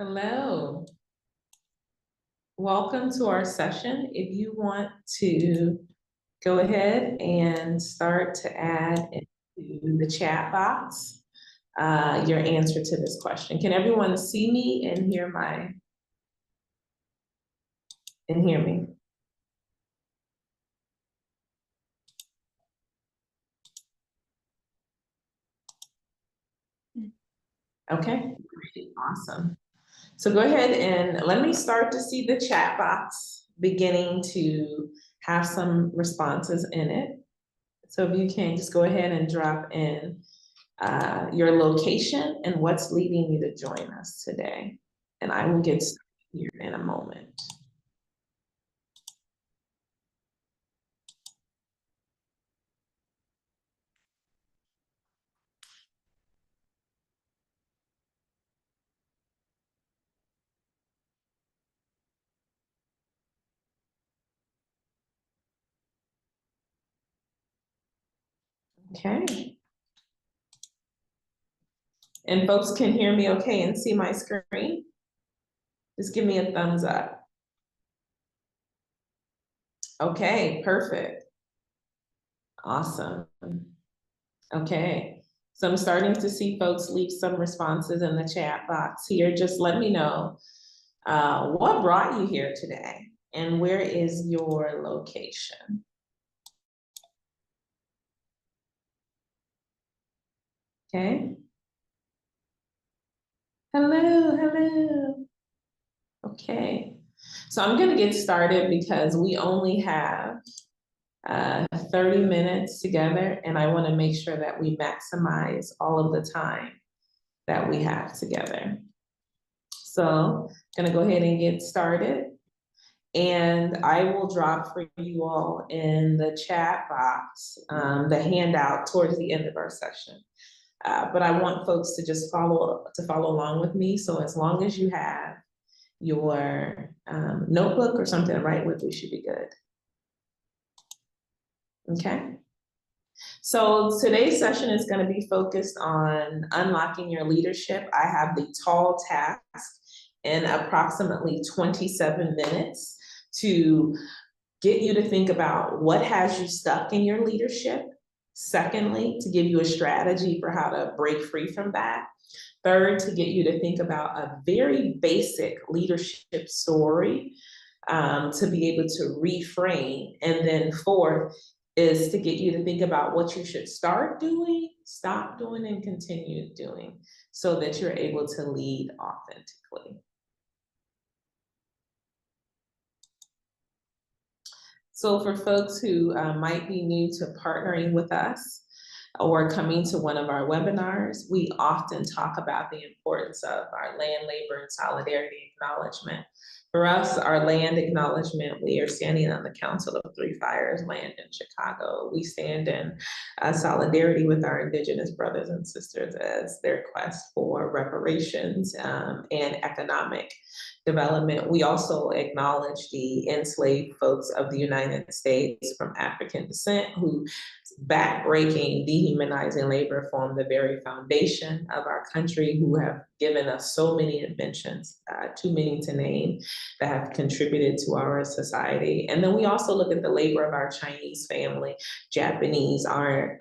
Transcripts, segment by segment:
Hello. Welcome to our session. If you want to go ahead and start to add into the chat box your answer to this question. Can everyone see me and hear me? Okay, great, awesome. So go ahead and let me start to see the chat box beginning to have some responses in it. So if you can just go ahead and drop in your location and what's leading you to join us today. And I will get started here in a moment. Okay. And folks can hear me okay and see my screen? Just give me a thumbs up. Okay, perfect. Awesome. Okay. So I'm starting to see folks leave some responses in the chat box here. Just let me know what brought you here today and where is your location? Okay. Hello. Okay. So I'm going to get started because we only have 30 minutes together, and I want to make sure that we maximize all of the time that we have together. So I'm going to go ahead and get started. And I will drop for you all in the chat box the handout towards the end of our session. But I want folks to just follow along with me. So as long as you have your notebook or something to write with, we should be good. Okay. So today's session is going to be focused on unlocking your leadership. I have the tall task in approximately 27 minutes to get you to think about what has you stuck in your leadership. Secondly, to give you a strategy for how to break free from that. Third, to get you to think about a very basic leadership story to be able to reframe. And then fourth is to get you to think about what you should start doing, stop doing, and continue doing so that you're able to lead authentically. So for folks who might be new to partnering with us or coming to one of our webinars, we often talk about the importance of our land, labor, and solidarity acknowledgement. For us, our land acknowledgement, we are standing on the Council of Three Fires land in Chicago. We stand in solidarity with our Indigenous brothers and sisters as their quest for reparations and economic development. We also acknowledge the enslaved folks of the United States from African descent who backbreaking, dehumanizing labor form the very foundation of our country, who have given us so many inventions, too many to name, that have contributed to our society. And then we also look at the labor of our Chinese family, Japanese, our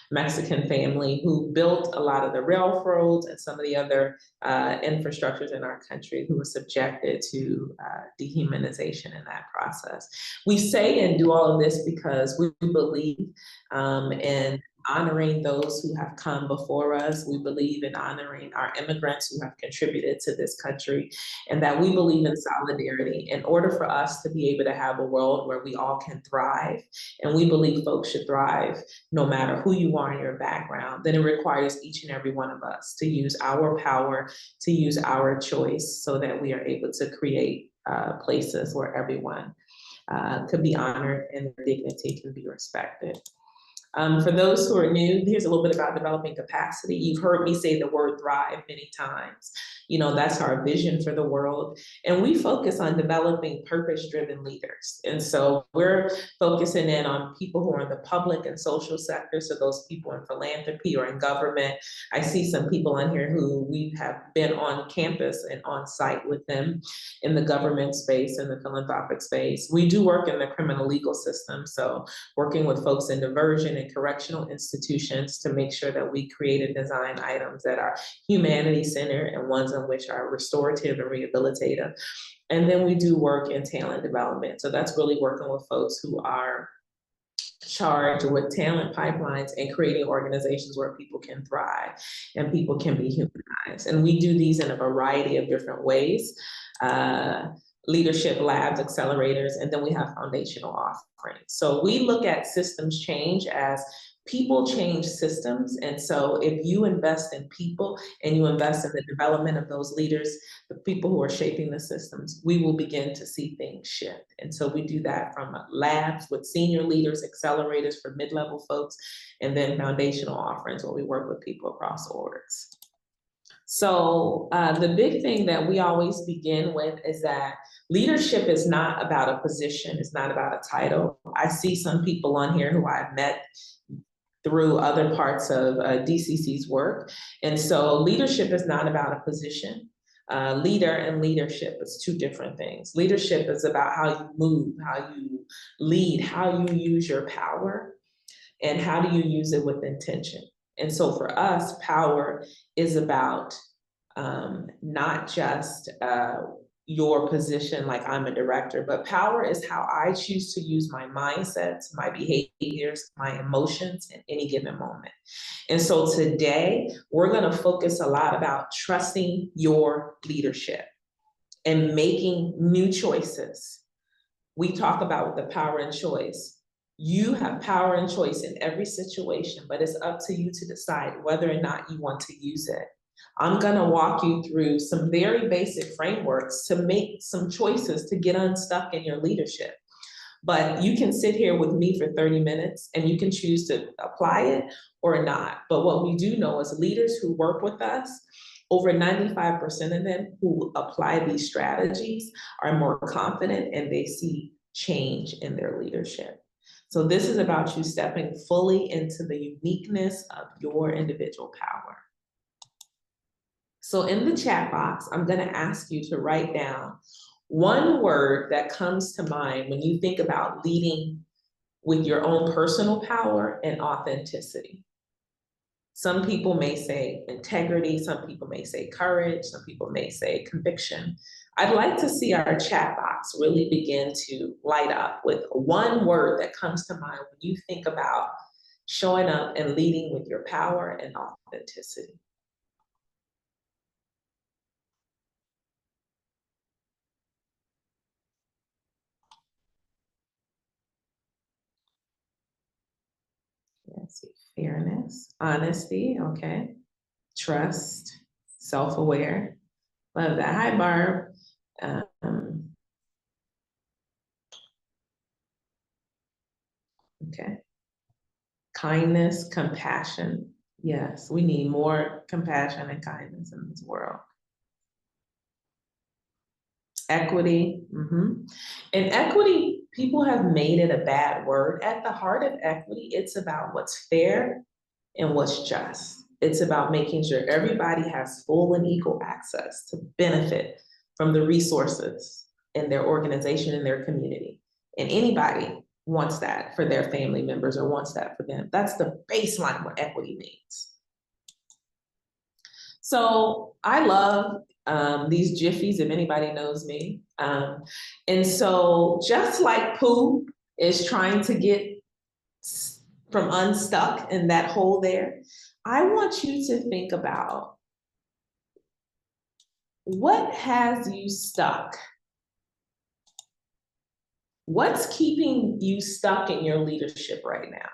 Mexican family who built a lot of the railroads and some of the other infrastructures in our country who were subjected to dehumanization in that process. We say and do all of this because we believe in honoring those who have come before us. We believe in honoring our immigrants who have contributed to this country, and that we believe in solidarity. In order for us to be able to have a world where we all can thrive, and we believe folks should thrive no matter who you are in your background, then it requires each and every one of us to use our power, to use our choice so that we are able to create places where everyone could be honored and their dignity can be respected. For those who are new, here's a little bit about developing capacity. You've heard me say the word thrive many times. You know, that's our vision for the world. And we focus on developing purpose-driven leaders. And so we're focusing in on people who are in the public and social sector. So those people in philanthropy or in government. I see some people on here who we have been on campus and on site with them in the government space and the philanthropic space. We do work in the criminal legal system. So working with folks in diversion and correctional institutions to make sure that we create and design items that are humanity-centered and ones in which are restorative and rehabilitative. And then we do work in talent development. So that's really working with folks who are charged with talent pipelines and creating organizations where people can thrive and people can be humanized. And we do these in a variety of different ways. Leadership labs, accelerators, and then we have foundational offerings. So we look at systems change as people change systems. And so if you invest in people and you invest in the development of those leaders, the people who are shaping the systems, we will begin to see things shift. And so we do that from labs with senior leaders, accelerators for mid-level folks, and then foundational offerings where we work with people across orders. So the big thing that we always begin with is that leadership is not about a position, it's not about a title. I see some people on here who I've met through other parts of DCC's work. And so leadership is not about a position. Leader and leadership is two different things. Leadership is about how you move, how you lead, how you use your power, and how do you use it with intention. And so for us, power is about not just your position, like I'm a director, but power is how I choose to use my mindsets, my behaviors, my emotions in any given moment. And so today, we're going to focus a lot about trusting your leadership and making new choices. We talk about the power and choice. You have power and choice in every situation, but it's up to you to decide whether or not you want to use it. I'm going to walk you through some very basic frameworks to make some choices to get unstuck in your leadership. But you can sit here with me for 30 minutes and you can choose to apply it or not. But what we do know is leaders who work with us, over 95% of them who apply these strategies are more confident and they see change in their leadership. So this is about you stepping fully into the uniqueness of your individual power. So in the chat box, I'm going to ask you to write down one word that comes to mind when you think about leading with your own personal power and authenticity. Some people may say integrity, some people may say courage, some people may say conviction. I'd like to see our chat box really begin to light up with one word that comes to mind when you think about showing up and leading with your power and authenticity. Let's see, fairness, honesty, okay. Trust, self-aware. Love that. Hi, Barb. Okay. Kindness, compassion. Yes, we need more compassion and kindness in this world. Equity. And equity, people have made it a bad word. At the heart of equity, it's about what's fair and what's just. It's about making sure everybody has full and equal access to benefit from the resources in their organization and their community. And anybody wants that for their family members or wants that for them. That's the baseline what equity means. So I love these jiffies, if anybody knows me. And so just like Pooh is trying to get from unstuck in that hole there, I want you to think about what has you stuck? What's keeping you stuck in your leadership right now?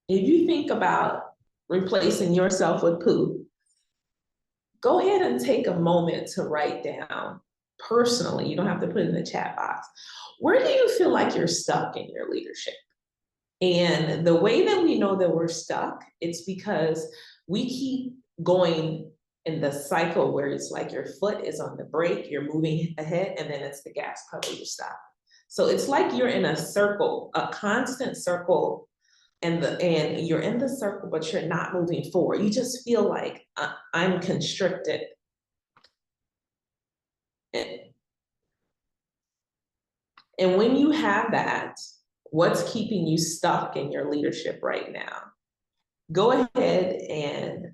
If you think about replacing yourself with Pooh, go ahead and take a moment to write down personally, you don't have to put it in the chat box, where do you feel like you're stuck in your leadership? And the way that we know that we're stuck, it's because we keep going in the cycle where it's like your foot is on the brake, you're moving ahead, and then it's the gas pedal, you stop. So it's like you're in a circle, a constant circle, and you're in the circle, but you're not moving forward. You just feel like I'm constricted. And when you have that, what's keeping you stuck in your leadership right now? Go ahead and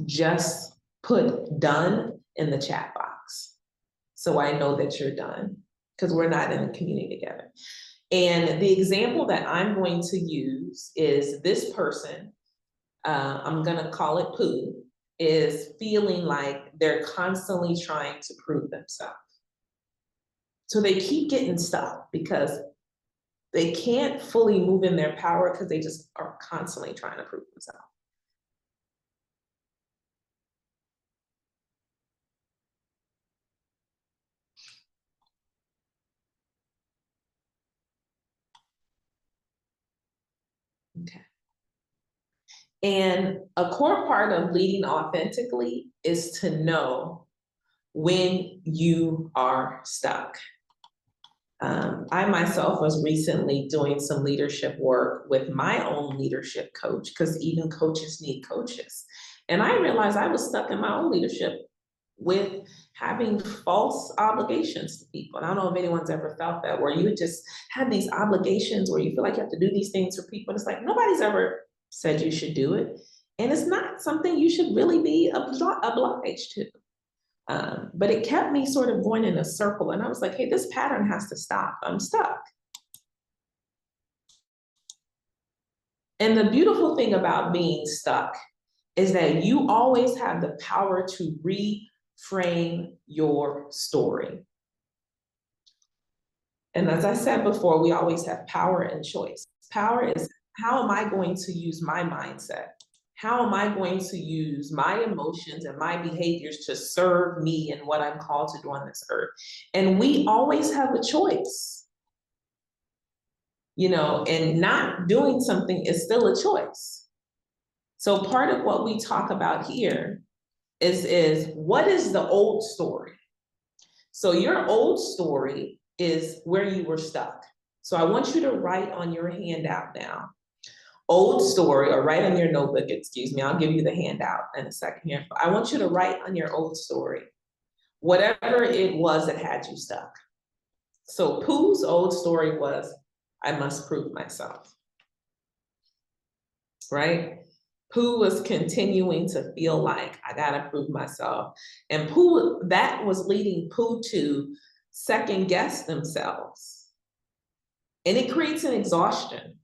just put done in the chat box, so I know that you're done, because we're not in the community together. And the example that I'm going to use is this person, I'm gonna call it Pooh, is feeling like they're constantly trying to prove themselves. So they keep getting stuck because they can't fully move in their power because they just are constantly trying to prove themselves. Okay. And a core part of leading authentically is to know when you are stuck. I myself was recently doing some leadership work with my own leadership coach, because even coaches need coaches. And I realized I was stuck in my own leadership with having false obligations to people. And I don't know if anyone's ever felt that, where you just have these obligations where you feel like you have to do these things for people. And it's like, nobody's ever said you should do it. And it's not something you should really be obliged to. But it kept me sort of going in a circle. And I was like, hey, this pattern has to stop. I'm stuck. And the beautiful thing about being stuck is that you always have the power to reframe your story. And as I said before, we always have power and choice. Power is, how am I going to use my mindset? How am I going to use my emotions and my behaviors to serve me and what I'm called to do on this earth? And we always have a choice. You know, and not doing something is still a choice. So part of what we talk about here is what is the old story? So your old story is where you were stuck. So I want you to write on your handout now, old story, or write on your notebook, excuse me, I'll give you the handout in a second here. I want you to write on your old story, whatever it was that had you stuck. So Pooh's old story was, I must prove myself, right? Pooh was continuing to feel like, I gotta prove myself. And Pooh, that was leading Pooh to second guess themselves. And it creates an exhaustion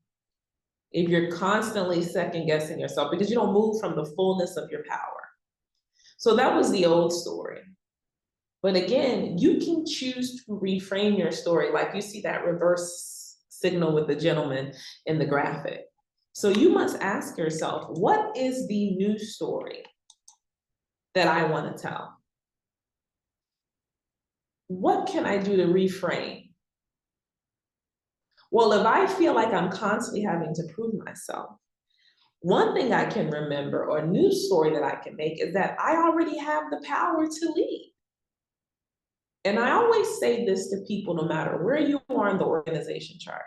if you're constantly second guessing yourself, because you don't move from the fullness of your power. So that was the old story. But again, you can choose to reframe your story, like you see that reverse signal with the gentleman in the graphic. So you must ask yourself, what is the new story that I want to tell? What can I do to reframe? Well, if I feel like I'm constantly having to prove myself, one thing I can remember, or a new story that I can make, is that I already have the power to lead. And I always say this to people, no matter where you are in the organization chart.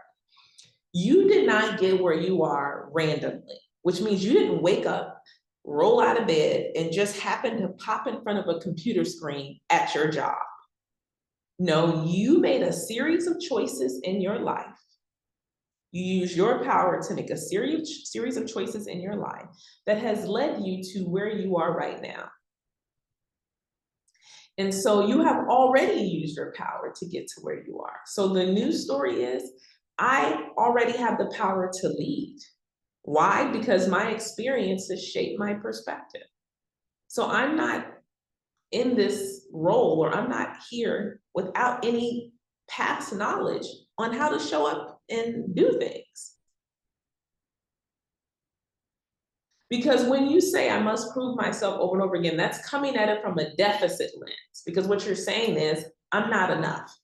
You did not get where you are randomly, which means you didn't wake up, roll out of bed, and just happen to pop in front of a computer screen at your job. No, you made a series of choices in your life. You use your power to make a series of choices in your life that has led you to where you are right now. And so you have already used your power to get to where you are. So the new story is, I already have the power to lead. Why? Because my experiences shape my perspective. So I'm not in this role, or I'm not here without any past knowledge on how to show up and do things. Because when you say I must prove myself over and over again, that's coming at it from a deficit lens, because what you're saying is, I'm not enough.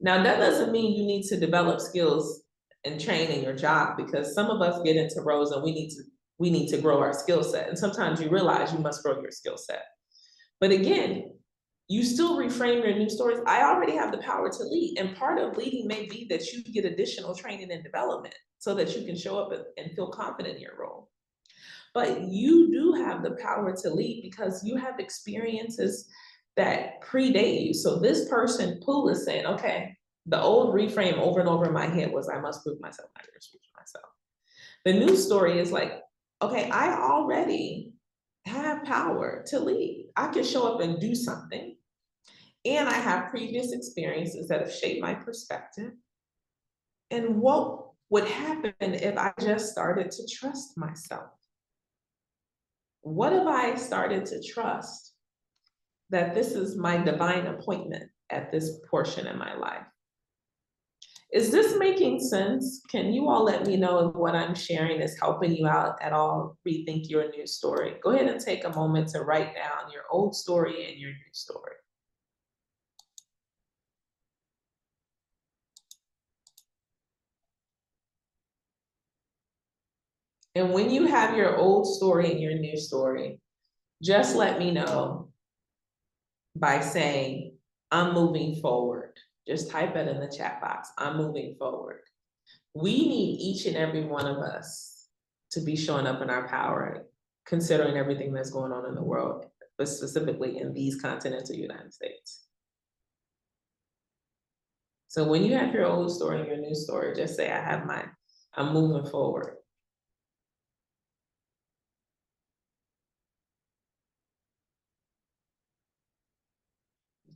Now, that doesn't mean you need to develop skills and train in your job, because some of us get into roles and we need to grow our skill set. And sometimes you realize you must grow your skill set. But again, you still reframe your new stories. I already have the power to lead. And part of leading may be that you get additional training and development so that you can show up and feel confident in your role. But you do have the power to lead because you have experiences that predate you. So this person, Pool, is saying, okay, the old reframe over and over in my head was, I must prove myself, I must prove myself. The new story is like, okay, I already have power to lead. I can show up and do something. And I have previous experiences that have shaped my perspective. And what would happen if I just started to trust myself? What if I started to trust that this is my divine appointment at this portion in my life? Is this making sense? Can you all let me know if what I'm sharing is helping you out at all rethink your new story? Go ahead and take a moment to write down your old story and your new story. And when you have your old story and your new story, just let me know by saying, I'm moving forward. Just type it in the chat box, I'm moving forward. We need each and every one of us to be showing up in our power, considering everything that's going on in the world, but specifically in these continental United States. So when you have your old story and your new story, just say, I have mine, I'm moving forward.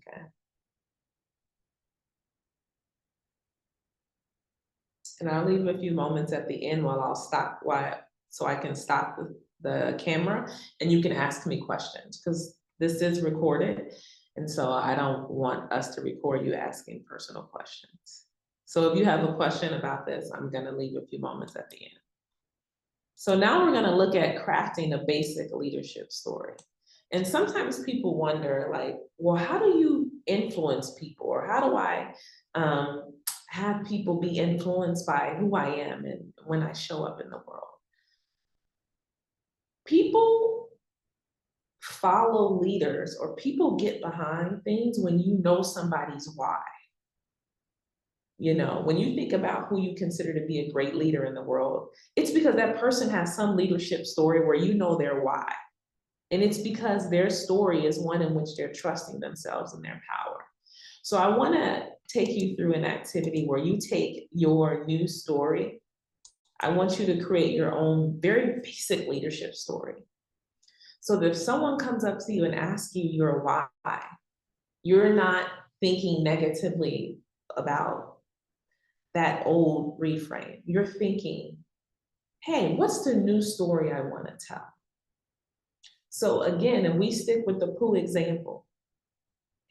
Okay. And I'll leave a few moments at the end while I'll stop, so I can stop the camera and you can ask me questions, because this is recorded. And so I don't want us to record you asking personal questions. So if you have a question about this, I'm gonna leave a few moments at the end. So now we're gonna look at crafting a basic leadership story. And sometimes people wonder, like, well, how do you influence people? Or how do I have people be influenced by who I am and when I show up in the world? People follow leaders, or people get behind things when you know somebody's why. You know, when you think about who you consider to be a great leader in the world, it's because that person has some leadership story where you know their why. And it's because their story is one in which they're trusting themselves and their power. So I want to take you through an activity where you take your new story. I want you to create your own very basic leadership story. So that if someone comes up to you and asks you your why, you're not thinking negatively about that old reframe. You're thinking, hey, what's the new story I want to tell? So again, if we stick with the pool example,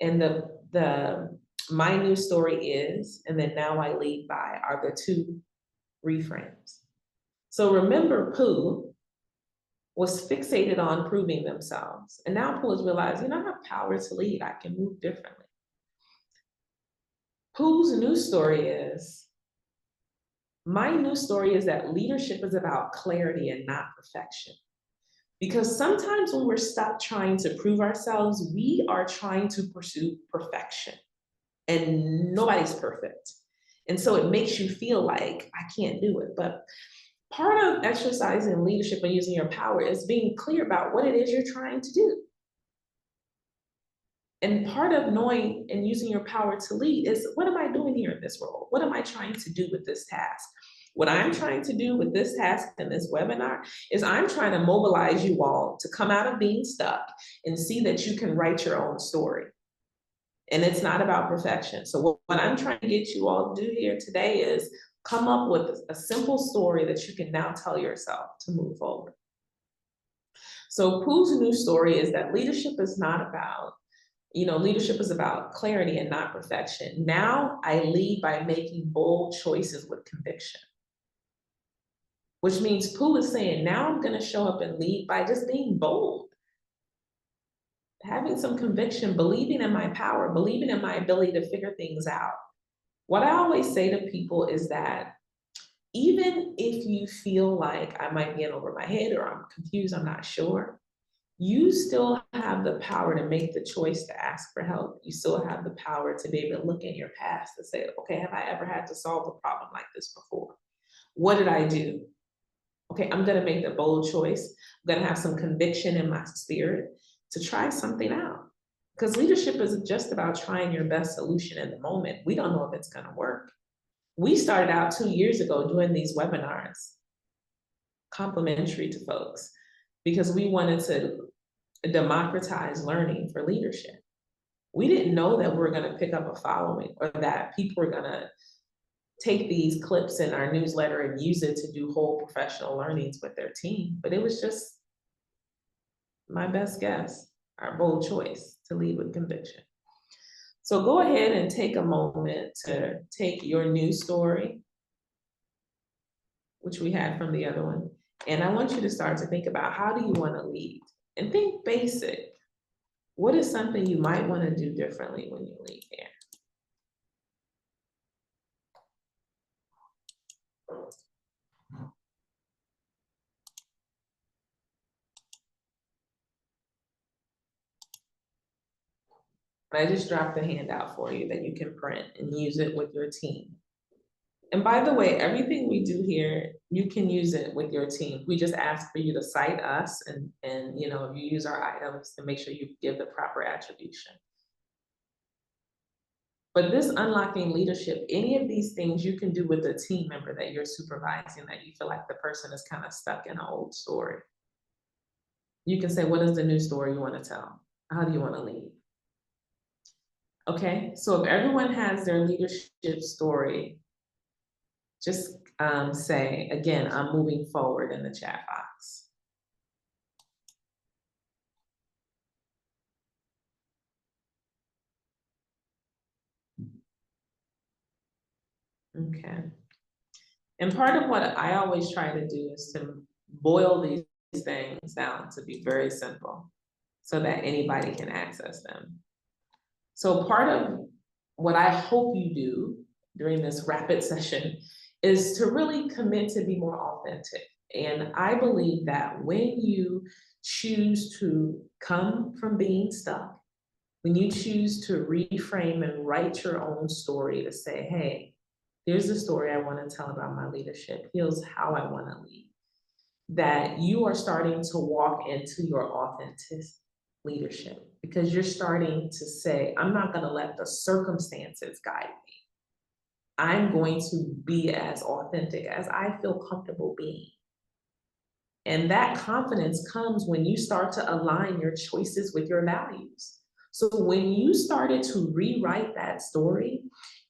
and the my new story is, and then now I lead by, are the two reframes. So remember, Pooh was fixated on proving themselves. And now Pooh has realized, you know, I have power to lead, I can move differently. Pooh's new story is, my new story is that leadership is about clarity and not perfection. Because sometimes when we're stuck trying to prove ourselves, we are trying to pursue perfection. And nobody's perfect. And so it makes you feel like I can't do it. But part of exercising leadership and using your power is being clear about what it is you're trying to do. And part of knowing and using your power to lead is, what am I doing here in this role? What am I trying to do with this task? What I'm trying to do with this task in this webinar is I'm trying to mobilize you all to come out of being stuck and see that you can write your own story. And it's not about perfection. So what I'm trying to get you all to do here today is come up with a simple story that you can now tell yourself to move forward. So Pooh's new story is that leadership is not about, leadership is about clarity and not perfection. Now I lead by making bold choices with conviction. Which means Pooh is saying, now I'm gonna show up and lead by just being bold. Having some conviction, believing in my power, believing in my ability to figure things out. What I always say to people is that even if you feel like I might be in over my head or I'm confused, I'm not sure, you still have the power to make the choice to ask for help. You still have the power to be able to look in your past and say, okay, have I ever had to solve a problem like this before? What did I do? Okay, I'm gonna make the bold choice. I'm gonna have some conviction in my spirit to try something out. Because leadership isn't just about trying your best solution in the moment. We don't know if it's gonna work. We started out 2 years ago doing these webinars, complimentary to folks, because we wanted to democratize learning for leadership. We didn't know that we were gonna pick up a following or that people were gonna take these clips in our newsletter and use it to do whole professional learnings with their team. But it was just my best guess, our bold choice to lead with conviction. So go ahead and take a moment to take your news story, which we had from the other one, and I want you to start to think about, how do you want to lead? And think basic. What is something you might want to do differently when you lead here? I just dropped a handout for you that you can print and use it with your team. And by the way, everything we do here, you can use it with your team. We just ask for you to cite us and you know, if you use our items, to make sure you give the proper attribution. But this unlocking leadership, any of these things you can do with a team member that you're supervising, that you feel like the person is kind of stuck in an old story. You can say, what is the new story you want to tell? How do you want to lead? Okay, so if everyone has their leadership story, just say, again, I'm moving forward in the chat box. Okay. And part of what I always try to do is to boil these things down to be very simple so that anybody can access them. So part of what I hope you do during this rapid session is to really commit to be more authentic. And I believe that when you choose to come from being stuck, when you choose to reframe and write your own story to say, hey, here's the story I want to tell about my leadership, here's how I want to lead, that you are starting to walk into your authentic leadership, because you're starting to say, I'm not going to let the circumstances guide me. I'm going to be as authentic as I feel comfortable being. And that confidence comes when you start to align your choices with your values. So when you started to rewrite that story,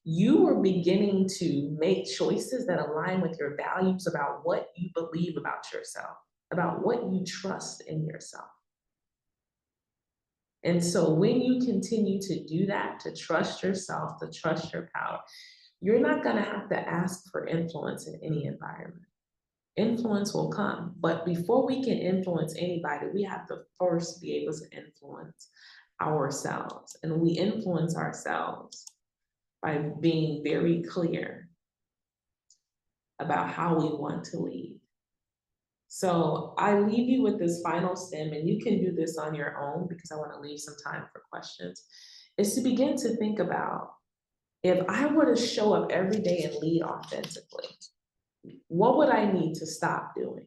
you were beginning to make choices that align with your values about what you believe about yourself, about what you trust in yourself. And so when you continue to do that, to trust yourself, to trust your power, you're not going to have to ask for influence in any environment. Influence will come, but before we can influence anybody, we have to first be able to influence ourselves. And we influence ourselves by being very clear about how we want to lead. So I leave you with this final stem, and you can do this on your own because I want to leave some time for questions, is to begin to think about, if I were to show up every day and lead authentically, what would I need to stop doing?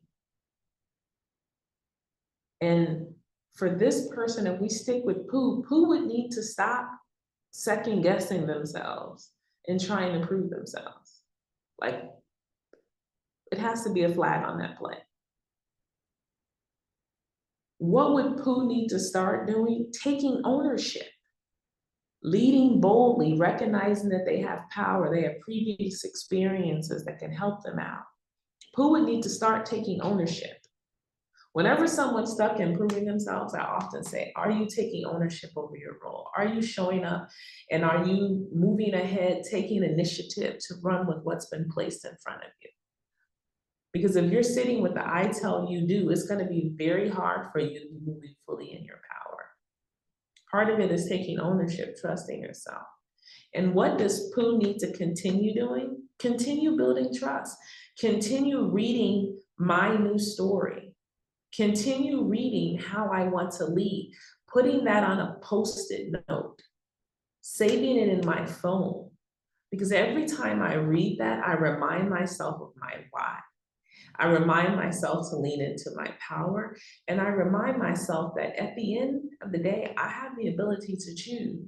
And for this person, if we stick with Pooh would need to stop second guessing themselves and trying to prove themselves. Like, it has to be a flag on that play. What would Pooh need to start doing? Taking ownership, leading boldly, recognizing that they have power, they have previous experiences that can help them out. Pooh would need to start taking ownership. Whenever someone's stuck in proving themselves, I often say, are you taking ownership over your role? Are you showing up, and are you moving ahead, taking initiative to run with what's been placed in front of you? Because if you're sitting with the I tell you do, it's going to be very hard for you to be moving fully in your power. Part of it is taking ownership, trusting yourself. And what does Pooh need to continue doing? Continue building trust. Continue reading my new story. Continue reading how I want to lead, putting that on a Post-it note, saving it in my phone. Because every time I read that, I remind myself of my why. I remind myself to lean into my power. And I remind myself that at the end of the day, I have the ability to choose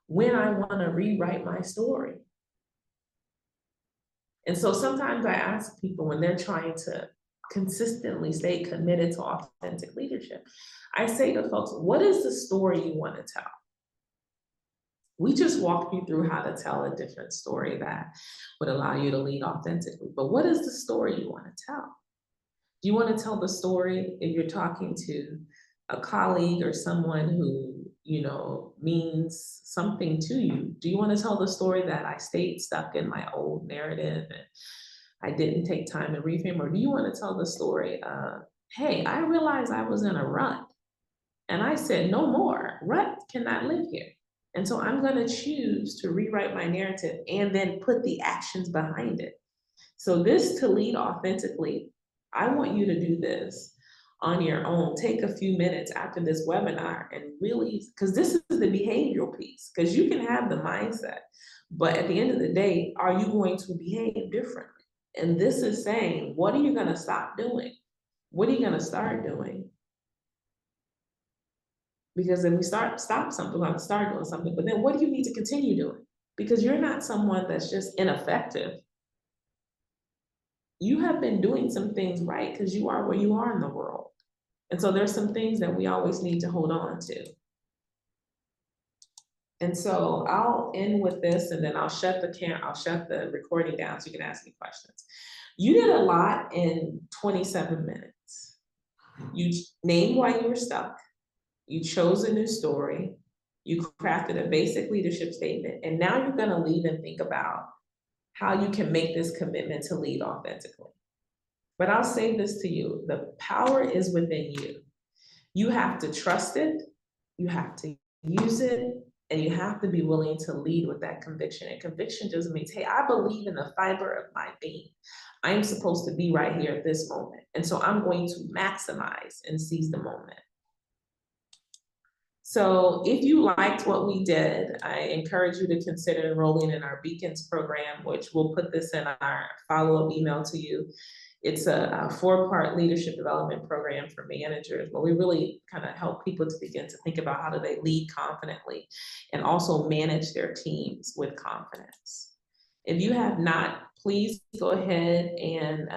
when I want to rewrite my story. And so sometimes I ask people when they're trying to consistently stay committed to authentic leadership, I say to folks, what is the story you want to tell? We just walked you through how to tell a different story that would allow you to lead authentically. But what is the story you want to tell? Do you want to tell the story if you're talking to a colleague or someone who, means something to you? Do you want to tell the story that I stayed stuck in my old narrative and I didn't take time to reframe? Or do you want to tell the story of, hey, I realized I was in a rut and I said, no more, rut cannot live here. And so I'm going to choose to rewrite my narrative and then put the actions behind it. So this to lead authentically, I want you to do this on your own. Take a few minutes after this webinar and really, because this is the behavioral piece, because you can have the mindset, but at the end of the day, are you going to behave differently? And this is saying, what are you going to stop doing? What are you going to start doing? Because if we stop something, we're going to start doing something, but then what do you need to continue doing? Because you're not someone that's just ineffective. You have been doing some things right because you are where you are in the world. And so there's some things that we always need to hold on to. And so I'll end with this and then I'll shut the recording down so you can ask me questions. You did a lot in 27 minutes. You named why you were stuck. You chose a new story. You crafted a basic leadership statement. And now you're going to leave and think about how you can make this commitment to lead authentically. But I'll say this to you, the power is within you. You have to trust it, you have to use it, and you have to be willing to lead with that conviction. And conviction just means, hey, I believe in the fiber of my being. I am supposed to be right here at this moment. And so I'm going to maximize and seize the moment. So if you liked what we did, I encourage you to consider enrolling in our Beacons program, which we'll put this in our follow-up email to you. It's a 4-part leadership development program for managers where we really kind of help people to begin to think about how do they lead confidently and also manage their teams with confidence. If you have not, please go ahead and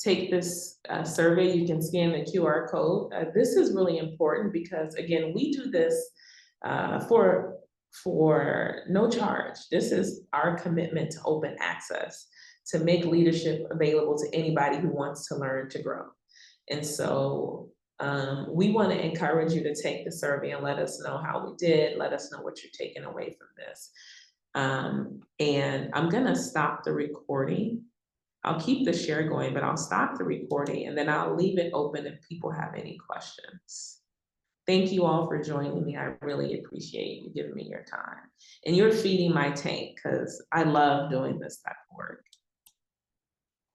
take this survey. You can scan the QR code. This is really important because, again, we do this for no charge. This is our commitment to open access, to make leadership available to anybody who wants to learn to grow. And so we want to encourage you to take the survey and let us know how we did. Let us know what you're taking away from this. And I'm going to stop the recording. I'll keep the share going, but I'll stop the recording and then I'll leave it open if people have any questions. Thank you all for joining me. I really appreciate you giving me your time. And you're feeding my tank because I love doing this type of work.